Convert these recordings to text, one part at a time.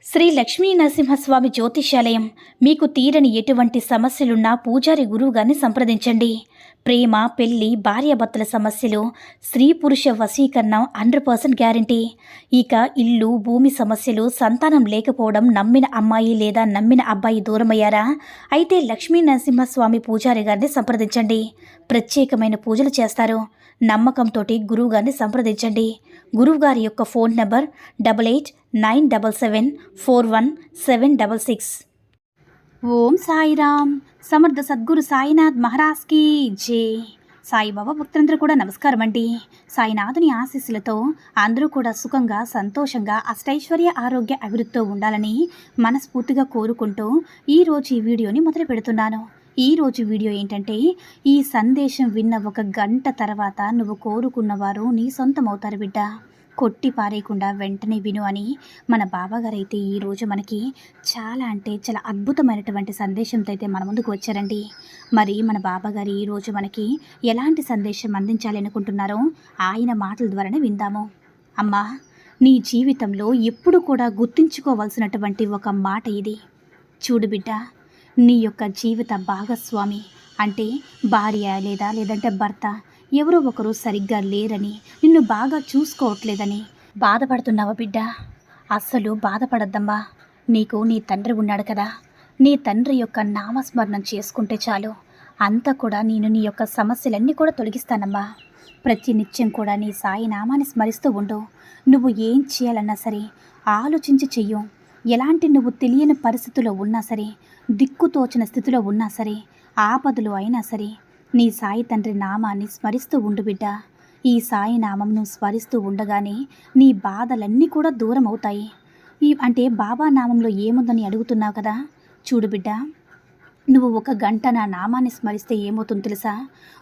శ్రీ లక్ష్మీ నరసింహస్వామి జ్యోతిష్యాలయం. మీకు తీరని ఎటువంటి సమస్యలున్నా పూజారి గురువుగారిని సంప్రదించండి. ప్రేమ, పెళ్లి, భార్యాభర్తల సమస్యలు, స్త్రీ పురుష వశీకరణం 100% గ్యారంటీ. ఇక ఇల్లు, భూమి సమస్యలు, సంతానం లేకపోవడం, నమ్మిన అమ్మాయి లేదా నమ్మిన అబ్బాయి దూరమయ్యారా? అయితే లక్ష్మీ నరసింహస్వామి పూజారి గారిని సంప్రదించండి. ప్రత్యేకమైన పూజలు చేస్తారు. నమ్మకంతో గురువుగారిని సంప్రదించండి. గురువుగారి యొక్క ఫోన్ నంబర్ 8897741766. ఓం సాయిరామ్. సమర్థ సద్గురు సాయినాథ్ మహారాజ్కి జై. సాయిబాబా భక్తులందరూ కూడా నమస్కారం అండి. సాయినాథుని ఆశీస్సులతో అందరూ కూడా సుఖంగా, సంతోషంగా, అష్టైశ్వర్య, ఆరోగ్య అభివృద్ధితో ఉండాలని మనస్ఫూర్తిగా కోరుకుంటూ ఈరోజు ఈ వీడియోని మొదలు పెడుతున్నాను. ఈరోజు వీడియో ఏంటంటే, ఈ సందేశం విన్న 1 గంట తర్వాత నువ్వు కోరుకున్నవారు నీ సొంతమవుతారు బిడ్డ. కొట్టి పారేయకుండా వెంటనే విను అని మన బాబాగారు అయితే ఈరోజు మనకి చాలా చాలా అద్భుతమైనటువంటి సందేశంతో అయితే మన ముందుకు వచ్చారండి. మరి మన బాబాగారు ఈరోజు మనకి ఎలాంటి సందేశం అందించాలి అనుకుంటున్నారో ఆయన మాటల ద్వారానే విందాము. అమ్మా, నీ జీవితంలో ఎప్పుడు కూడా గుర్తుంచుకోవాల్సినటువంటి ఒక మాట ఇది. చూడు బిడ్డ, నీ యొక్క జీవిత భాగస్వామి అంటే భార్య లేదంటే భర్త ఎవరో ఒకరు సరిగ్గా లేరని, నిన్ను బాగా చూసుకోవట్లేదని బాధపడుతున్నావా బిడ్డ? అస్సలు బాధపడద్దమ్మా. నీకు నీ తండ్రి ఉన్నాడు కదా. నీ తండ్రి యొక్క నామస్మరణం చేసుకుంటే చాలు, అంతా కూడా నేను నీ యొక్క సమస్యలన్నీ కూడా తొలగిస్తానమ్మా. ప్రతి నిత్యం కూడా నీ సాయి నామాన్ని స్మరిస్తూ ఉండు. నువ్వు ఏం చేయాలన్నా సరే ఆలోచించి చెయ్యు. ఎలాంటి నువ్వు తెలియని పరిస్థితుల్లో ఉన్నా సరే, దిక్కుతోచిన స్థితిలో ఉన్నా సరే, ఆపదలు అయినా సరే, నీ సాయి తండ్రి నామాన్ని స్మరిస్తూ ఉండు బిడ్డ. ఈ సాయి నామం నువ్వు స్మరిస్తూ ఉండగానే నీ బాధలన్నీ కూడా దూరం అవుతాయి. అంటే బాబా నామంలో ఏముందని అడుగుతున్నావు కదా. చూడు బిడ్డ, నువ్వు 1 గంట నా నామాన్ని స్మరిస్తే ఏమవుతుందో తెలుసా?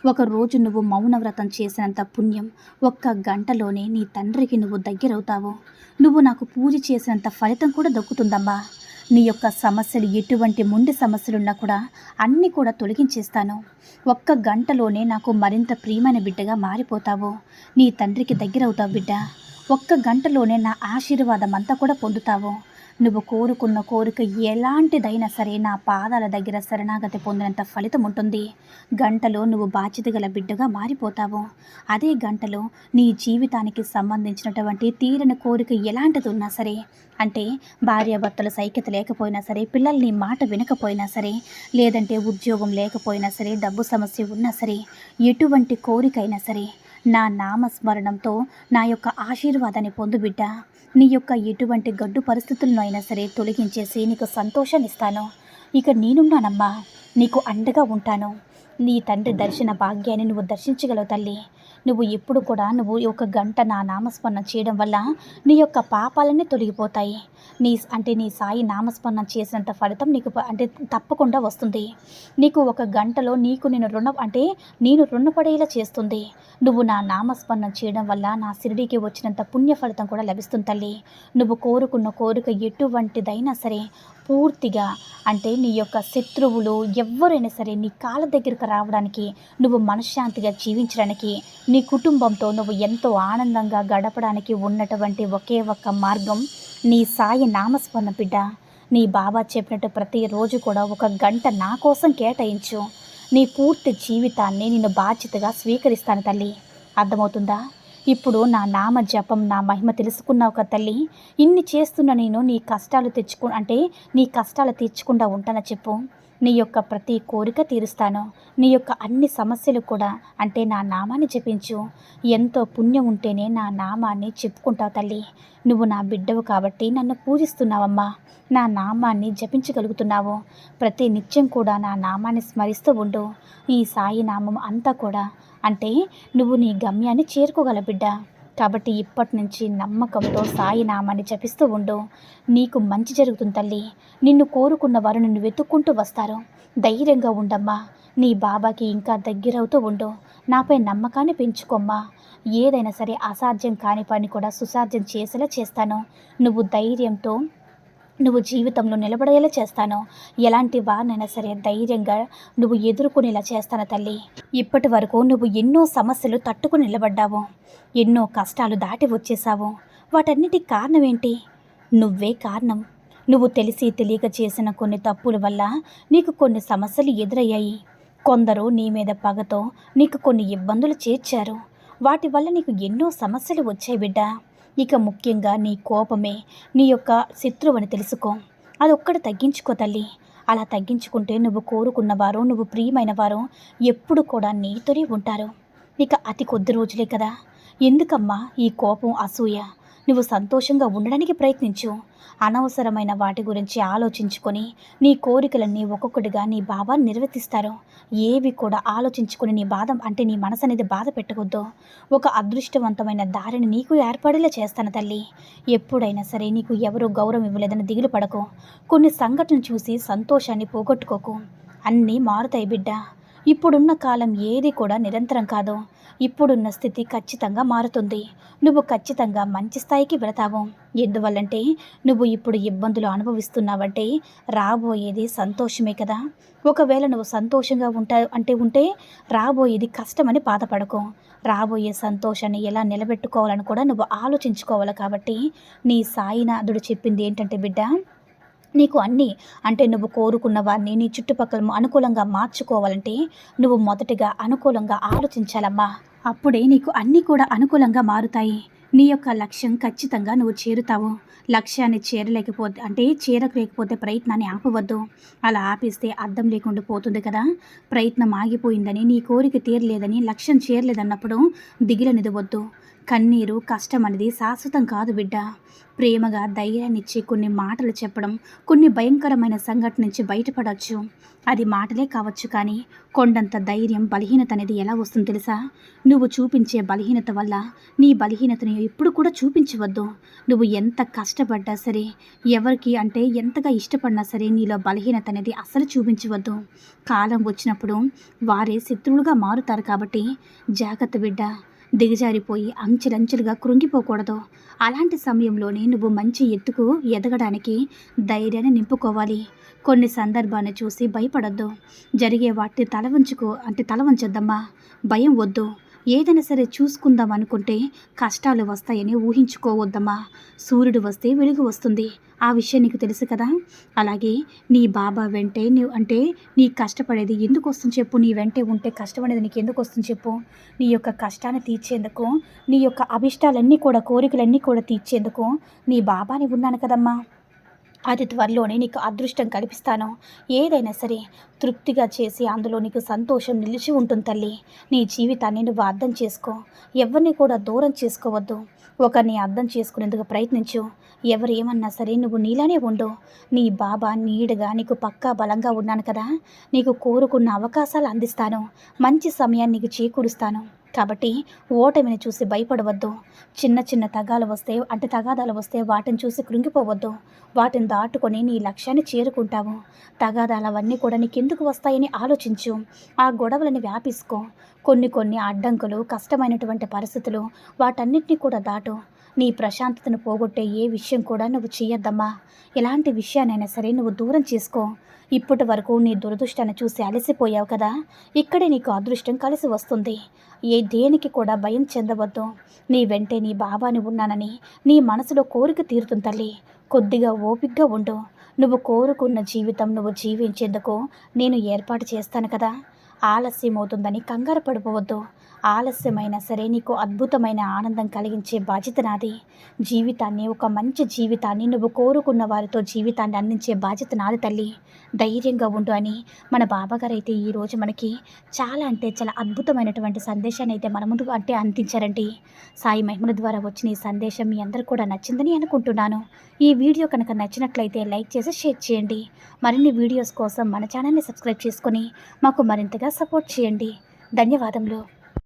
1 రోజు నువ్వు మౌనవ్రతం చేసినంత పుణ్యం 1 గంటలోనే నీ తండ్రికి నువ్వు దగ్గరవుతావు. నువ్వు నాకు పూజ చేసినంత ఫలితం కూడా దక్కుతుందమ్మా. నీ యొక్క సమస్యలు, ఎటువంటి మొండి సమస్యలున్నా కూడా అన్నీ కూడా తొలగించేస్తాను. 1 గంటలోనే నాకు మరింత ప్రియమైన బిడ్డగా మారిపోతావు. నీ తండ్రికి దగ్గరవుతావు బిడ్డ. 1 గంటలోనే నా ఆశీర్వాదం అంతా కూడా పొందుతావు. నువ్వు కోరుకున్న కోరిక ఎలాంటిదైనా సరే నా పాదాల దగ్గర శరణాగతి పొందినంత ఫలితం ఉంటుంది. గంటలో నువ్వు బాధ్యత గల బిడ్డగా మారిపోతావు. అదే గంటలో నీ జీవితానికి సంబంధించినటువంటి తీరని కోరిక ఎలాంటిది ఉన్నా సరే, అంటే భార్యాభర్తల సైక్యత లేకపోయినా సరే, పిల్లలు నీ మాట వినకపోయినా సరే, లేదంటే ఉద్యోగం లేకపోయినా సరే, డబ్బు సమస్య ఉన్నా సరే, ఎటువంటి కోరికైనా సరే నా నామస్మరణంతో నా యొక్క ఆశీర్వాదాన్ని పొందు బిడ్డ. నీ యొక్క ఎటువంటి గడ్డు పరిస్థితులను అయినా సరే తొలగించేసి నీకు సంతోషాన్ని ఇస్తాను. ఇక నేనున్నానమ్మా, నీకు అండగా ఉంటాను. నీ తండ్రి దర్శన భాగ్యాన్ని నువ్వు దర్శించగలవు తల్లి. నువ్వు ఎప్పుడు కూడా నువ్వు 1 గంట నా నామస్మరణ చేయడం వల్ల నీ యొక్క పాపాలన్నీ తొలగిపోతాయి. నీ సాయి నామస్మరణ చేసినంత ఫలితం నీకు తప్పకుండా వస్తుంది. నీకు 1 గంటలో నేను రుణపడేలా చేస్తుంది. నువ్వు నా నామస్మరణ చేయడం వల్ల నా షిరిడీకి వచ్చినంత పుణ్య ఫలితం కూడా లభిస్తుంది తల్లి. నువ్వు కోరుకున్న కోరిక ఎటువంటిదైనా సరే పూర్తిగా, నీ యొక్క శత్రువులు ఎవ్వరైనా సరే నీ కాళ్ళ దగ్గరకు రావడానికి, నువ్వు మనశ్శాంతిగా జీవించడానికి, నీ కుటుంబంతో నువ్వు ఎంతో ఆనందంగా గడపడానికి ఉన్నటువంటి ఒకే ఒక్క మార్గం నీ సాయి నామస్మరణ బిడ్డ. నీ బాబా చెప్పినట్టు ప్రతిరోజు కూడా 1 గంట నా కోసం కేటాయించు. నీ పూర్తి జీవితాన్ని నేను బాధ్యతగా స్వీకరిస్తాను తల్లి. అర్థమవుతుందా? ఇప్పుడు నా నామ జపం, నా మహిమ తెలుసుకున్నావు కదా తల్లి. ఇన్ని చేస్తున్న నేను నీ కష్టాలు తీర్చకుండా ఉంటానా చెప్పు? నీ యొక్క ప్రతి కోరిక తీరుస్తాను. నీ యొక్క అన్ని సమస్యలు కూడా నా నామాన్ని జపించు. ఎంతో పుణ్యం ఉంటేనే నా నామాన్ని చెప్పుకుంటావు తల్లి. నువ్వు నా బిడ్డవు కాబట్టి నన్ను పూజిస్తున్నావమ్మా. నా నామాన్ని జపించగలుగుతున్నావు. ప్రతి నిత్యం కూడా నా నామాన్ని స్మరిస్తూ ఉండు. ఈ సాయి నామం అంతా కూడా నువ్వు నీ గమ్యాన్ని చేరుకోగల బిడ్డ. కాబట్టి ఇప్పటి నుంచి నమ్మకంతో సాయి నామాన్ని జపిస్తూ ఉండు. నీకు మంచి జరుగుతుంది తల్లి. నిన్ను కోరుకున్న వారు నిన్ను వెతుక్కుంటూ వస్తారు. ధైర్యంగా ఉండమ్మా. నీ బాబాకి ఇంకా దగ్గరవుతూ ఉండు. నాపై నమ్మకాన్ని పెంచుకోమ్మా. ఏదైనా సరే అసాధ్యం కాని పని కూడా సుసాధ్యం చేసేలా చేస్తాను. నువ్వు ధైర్యంతో నువ్వు జీవితంలో నిలబడేలా చేస్తాను. ఎలాంటి వారినైనా సరే ధైర్యంగా నువ్వు ఎదుర్కొనేలా చేస్తాను తల్లి. ఇప్పటి వరకు నువ్వు ఎన్నో సమస్యలు తట్టుకుని నిలబడ్డావు. ఎన్నో కష్టాలు దాటి వచ్చేసావు. వాటన్నిటికి కారణం ఏంటి? నువ్వే కారణం. నువ్వు తెలిసి తెలియక చేసిన కొన్ని తప్పుల వల్ల నీకు కొన్ని సమస్యలు ఎదురయ్యాయి. కొందరు నీ మీద పగతో నీకు కొన్ని ఇబ్బందులు చేర్చారు. వాటి వల్ల నీకు ఎన్నో సమస్యలు వచ్చాయి బిడ్డ. ఇక ముఖ్యంగా నీ కోపమే నీ యొక్క శత్రువని తెలుసుకో. అదొక్కటి తగ్గించుకో తల్లి. అలా తగ్గించుకుంటే నువ్వు కోరుకున్న వారు, నువ్వు ప్రియమైన వారు ఎప్పుడు కూడా నీతోనే ఉంటారు. ఇక అతి కొద్ది రోజులే కదా, ఎందుకమ్మా ఈ కోపం, అసూయ? నువ్వు సంతోషంగా ఉండడానికి ప్రయత్నించు. అనవసరమైన వాటి గురించి ఆలోచించుకొని నీ కోరికలన్నీ ఒక్కొక్కటిగా నీ బాబా నిర్వర్తిస్తారు. ఏవి కూడా ఆలోచించుకొని నీ మనసు అనేది బాధ పెట్టవద్దు. ఒక అదృష్టవంతమైన దారిని నీకు ఏర్పడేలా చేస్తాను తల్లి. ఎప్పుడైనా సరే నీకు ఎవరు గౌరవం ఇవ్వలేదని దిగులు పడకు. కొన్ని సంఘటనలు చూసి సంతోషాన్ని పోగొట్టుకోకు. అన్నీ మారుతాయి బిడ్డ. ఇప్పుడున్న కాలం ఏది కూడా నిరంతరం కాదు. ఇప్పుడున్న స్థితి ఖచ్చితంగా మారుతుంది. నువ్వు ఖచ్చితంగా మంచి స్థాయికి వెళతావు. ఎందువల్లంటే నువ్వు ఇప్పుడు ఇబ్బందులు అనుభవిస్తున్నావంటే రాబోయేది సంతోషమే కదా. ఒకవేళ నువ్వు సంతోషంగా ఉంటే రాబోయేది కష్టమని బాధపడకు. రాబోయే సంతోషాన్ని ఎలా నిలబెట్టుకోవాలని కూడా నువ్వు ఆలోచించుకోవాలి. కాబట్టి నీ సాయినాథుడు చెప్పింది ఏంటంటే బిడ్డ, నీకు అన్నీ నువ్వు కోరుకున్న వారిని నీ చుట్టుపక్కల అనుకూలంగా మార్చుకోవాలంటే నువ్వు మొదటిగా అనుకూలంగా ఆలోచించాలమ్మా. అప్పుడే నీకు అన్నీ కూడా అనుకూలంగా మారుతాయి. నీ యొక్క లక్ష్యం ఖచ్చితంగా నువ్వు చేరుతావు. లక్ష్యాన్ని చేరలేకపోతే ప్రయత్నాన్ని ఆపవద్దు. అలా ఆపిస్తే అర్థం లేకుండా పోతుంది కదా. ప్రయత్నం ఆగిపోయిందని, నీ కోరిక తీరలేదని, లక్ష్యం చేరలేదన్నప్పుడు దిగులనిదవద్దు. కన్నీరు, కష్టం అనేది శాశ్వతం కాదు బిడ్డ. ప్రేమగా ధైర్యాన్నిచ్చి కొన్ని మాటలు చెప్పడం, కొన్ని భయంకరమైన సంఘటన నుంచి బయటపడవచ్చు. అది మాటలే కావచ్చు, కానీ కొండంత ధైర్యం, బలహీనత అనేది ఎలా వస్తుందో తెలుసా? నువ్వు చూపించే బలహీనత వల్ల నీ బలహీనతను ఎప్పుడు కూడా చూపించవద్దు. నువ్వు ఎంత కష్టపడ్డా సరే, ఎవరికి ఎంతగా ఇష్టపడినా సరే నీలో బలహీనత అనేది అస్సలు చూపించవద్దు. కాలం వచ్చినప్పుడు వారే శత్రువులుగా మారుతారు. కాబట్టి జాగ్రత్త బిడ్డ. దిగజారిపోయి అంచెలంచెలుగా కృంగిపోకూడదు. అలాంటి సమయంలోనే నువ్వు మంచి ఎత్తుకు ఎదగడానికి ధైర్యాన్ని నింపుకోవాలి. కొన్ని సందర్భాన్ని చూసి భయపడద్దు. జరిగే వాటిని తల వంచొద్దమ్మా. భయం వద్దు. ఏదైనా సరే చూసుకుందాం అనుకుంటే కష్టాలు వస్తాయని ఊహించుకోవద్దమ్మా. సూర్యుడు వస్తే వెలుగు వస్తుంది. ఆ విషయం నీకు తెలుసు కదా. అలాగే నీ బాబా వెంటే నీ కష్టపడేది ఎందుకు వస్తుంది చెప్పు? నీ వెంటే ఉంటే కష్టం అనేది నీకు ఎందుకు వస్తుంది చెప్పు? నీ యొక్క కష్టాన్ని తీర్చేందుకు, నీ యొక్క అభిష్టాలన్నీ కూడా, కోరికలన్నీ కూడా తీర్చేందుకు నీ బాబాని ఉన్నాను కదమ్మా. అతి త్వరలోనే నీకు అదృష్టం కల్పిస్తాను. ఏదైనా సరే తృప్తిగా చేసి అందులో నీకు సంతోషం నిలిచి ఉంటుంది తల్లి. నీ జీవితాన్ని నువ్వు అర్థం చేసుకో. ఎవరిని కూడా దూరం చేసుకోవద్దు. ఒకరిని అర్థం చేసుకునేందుకు ప్రయత్నించు. ఎవరు ఏమన్నా సరే నువ్వు నీలానే ఉండు. నీ బాబా నీడగా నీకు పక్కా బలంగా ఉన్నాను కదా. నీకు కోరుకున్న అవకాశాలు అందిస్తాను. మంచి సమయాన్ని నీకు చేకూరుస్తాను. కాబట్టి ఓటమిని చూసి భయపడవద్దు. చిన్న చిన్న తగాదాలు వస్తే వాటిని చూసి కృంగిపోవద్దు. వాటిని దాటుకొని నీ లక్ష్యాన్ని చేరుకుంటావు. తగాదాలు అవన్నీ కూడా నీకెందుకు వస్తాయని ఆలోచించు. ఆ గొడవలని వ్యాపిసుకో. కొన్ని అడ్డంకులు, కష్టమైనటువంటి పరిస్థితులు, వాటన్నిటినీ కూడా దాటు. నీ ప్రశాంతతను పోగొట్టే ఏ విషయం కూడా నువ్వు చేయొద్దమ్మా. ఎలాంటి విషయానైనా సరే నువ్వు దూరం చేసుకో. ఇప్పటి వరకు నీ దురదృష్టాన్ని చూసి అలసిపోయావు కదా. ఇక్కడే నీకు అదృష్టం కలిసి వస్తుంది. దేనికి కూడా భయం చెందవద్దు. నీ వెంటే నీ బాబాని ఉన్నానని నీ మనసులో కోరిక తీరుతుంది తల్లి. కొద్దిగా ఓపికగా ఉండు. నువ్వు కోరుకున్న జీవితం నువ్వు జీవించేందుకు నేను ఏర్పాటు చేస్తాను కదా. ఆలస్యం అవుతుందని కంగారు పడిపోవద్దు. ఆలస్యమైనా సరే నీకు అద్భుతమైన ఆనందం కలిగించే బాధ్యత నాది. ఒక మంచి జీవితాన్ని నువ్వు కోరుకున్న వారితో జీవితాన్ని అందించే బాధ్యత నాది తల్లి. ధైర్యంగా ఉండు అని మన బాబాగారు అయితే ఈరోజు మనకి చాలా అద్భుతమైనటువంటి సందేశాన్ని అయితే మన ముందు అందించారండి. సాయి మహిమల ద్వారా వచ్చిన ఈ సందేశం మీ అందరూ కూడా నచ్చిందని అనుకుంటున్నాను. ఈ వీడియో కనుక నచ్చినట్లయితే లైక్ చేసి షేర్ చేయండి. మరిన్ని వీడియోస్ కోసం మన ఛానల్ని సబ్స్క్రైబ్ చేసుకొని మాకు మరింతగా సపోర్ట్ చేయండి. ధన్యవాదములు.